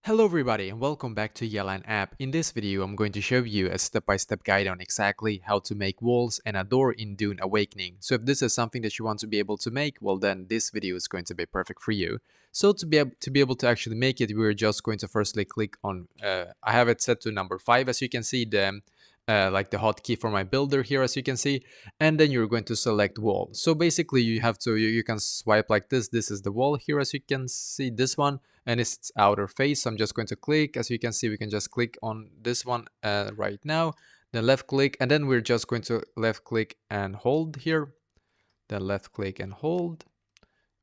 Hello everybody and welcome back to Yalan app. In this video I'm going to show you a step-by-step guide on exactly how to make walls and a door in Dune Awakening. So if this is something that you want to be able to make, well then this video is going to be perfect for you. So to be able to actually make it, we're just going to firstly click on, I have it set to number 5 as you can see, like the hotkey for my builder here as you can see, and then you're going to select wall. So basically you can swipe like this is the wall here as you can see, this one, and it's outer face. So I'm just going to click. As you can see, we can just click on this one right now, then left click, and then we're just going to left click and hold here, then left click and hold.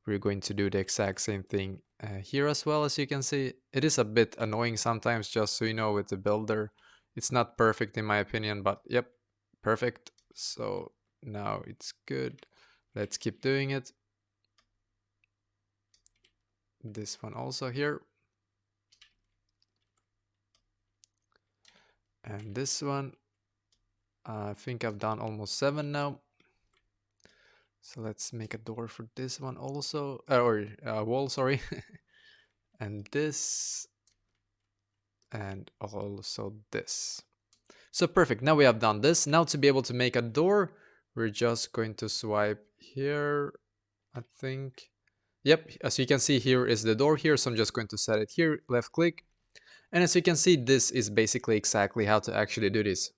We're going to do the exact same thing here as well. As you can see, it is a bit annoying sometimes, just so you know, with the builder. It's not perfect in my opinion, but yep, perfect. So now it's good. Let's keep doing it. This one also here. And this one, I think I've done almost 7 now. So let's make a door for this one also, or wall, sorry. And this, and also this. So perfect, now we have done this. Now to be able to make a door, we're just going to swipe here, I think. Yep, as you can see, here is the door here, so I'm just going to set it here, left click. And as you can see, this is basically exactly how to actually do this.